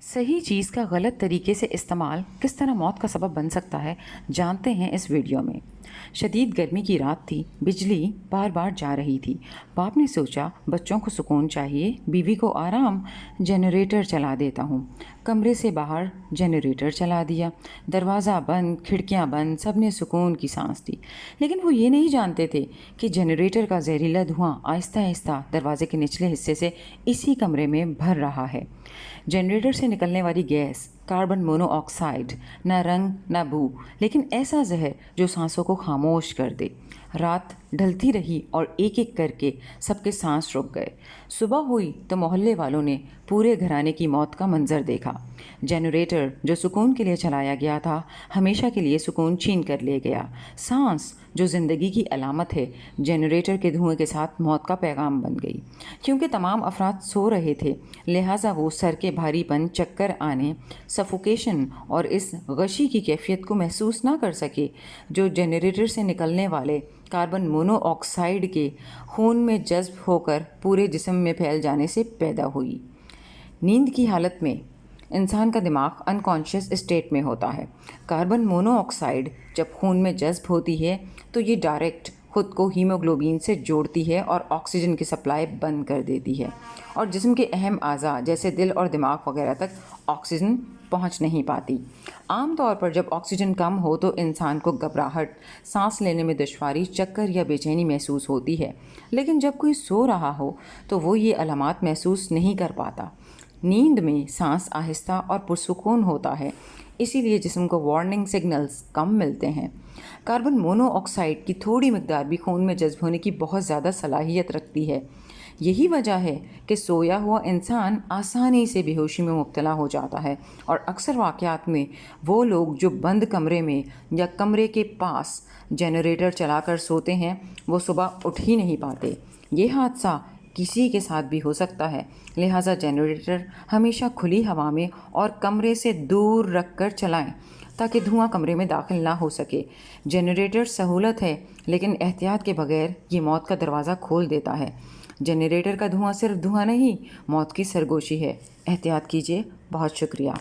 صحیح چیز کا غلط طریقے سے استعمال کس طرح موت کا سبب بن سکتا ہے، جانتے ہیں اس ویڈیو میں۔ شدید گرمی کی رات تھی، بجلی بار بار جا رہی تھی۔ باپ نے سوچا بچوں کو سکون چاہیے، بیوی کو آرام، جنریٹر چلا دیتا ہوں۔ کمرے سے باہر جنریٹر چلا دیا، دروازہ بند، کھڑکیاں بند، سب نے سکون کی سانس لی۔ لیکن وہ یہ نہیں جانتے تھے کہ جنریٹر کا زہریلا دھواں آہستہ آہستہ دروازے کے نچلے حصے سے اسی کمرے میں بھر رہا ہے۔ جنریٹر سے نکلنے والی گیس کاربن مونو آکسائڈ، نہ رنگ نہ بو، لیکن ایسا زہر جو سانسوں کو خاموش کر دے۔ رات ڈھلتی رہی اور ایک ایک کر کے سب کے سانس رک گئے۔ صبح ہوئی تو محلے والوں نے پورے گھرانے کی موت کا منظر دیکھا۔ جنریٹر جو سکون کے لیے چلایا گیا تھا، ہمیشہ کے لیے سکون چھین کر لے گیا۔ سانس جو زندگی کی علامت ہے، جنریٹر کے دھوئیں کے ساتھ موت کا پیغام بن گئی۔ کیونکہ تمام افراد سو رہے تھے، لہٰذا وہ سر کے بھاری پن، چکر آنے، سفوکیشن اور اس غشی کی کیفیت کو محسوس نہ کر سکے جو جنریٹر سے نکلنے والے کاربن مونو آکسائڈ کے خون میں جذب ہو کر پورے جسم میں پھیل جانے سے پیدا ہوئی۔ نیند کی حالت میں انسان کا دماغ انکانشیس اسٹیٹ میں ہوتا ہے۔ کاربن مونو آکسائڈ جب خون میں جذب ہوتی ہے تو یہ ڈائریکٹ خود کو ہیموگلوبین سے جوڑتی ہے اور آکسیجن کی سپلائی بند کر دیتی ہے، اور جسم کے اہم اعضاء جیسے دل اور دماغ وغیرہ تک آکسیجن پہنچ نہیں پاتی۔ عام طور پر جب آکسیجن کم ہو تو انسان کو گھبراہٹ، سانس لینے میں دشواری، چکر یا بے چینی محسوس ہوتی ہے، لیکن جب کوئی سو رہا ہو تو وہ یہ علامات محسوس نہیں کر پاتا۔ نیند میں سانس آہستہ اور پرسکون ہوتا ہے، اسی لیے جسم کو وارننگ سگنلز کم ملتے ہیں۔ کاربن مونو آکسائڈ کی تھوڑی مقدار بھی خون میں جذب ہونے کی بہت زیادہ صلاحیت رکھتی ہے۔ یہی وجہ ہے کہ سویا ہوا انسان آسانی سے بے ہوشی میں مبتلا ہو جاتا ہے، اور اکثر واقعات میں وہ لوگ جو بند کمرے میں یا کمرے کے پاس جنریٹر چلا کر سوتے ہیں وہ صبح اٹھ ہی نہیں پاتے۔ یہ حادثہ کسی کے ساتھ بھی ہو سکتا ہے، لہٰذا جنریٹر ہمیشہ کھلی ہوا میں اور کمرے سے دور رکھ کر چلائیں تاکہ دھواں کمرے میں داخل نہ ہو سکے۔ جنریٹر سہولت ہے، لیکن احتیاط کے بغیر یہ موت کا دروازہ کھول دیتا ہے۔ جنریٹر کا دھواں صرف دھواں نہیں، موت کی سرگوشی ہے۔ احتیاط کیجیے۔ بہت شکریہ۔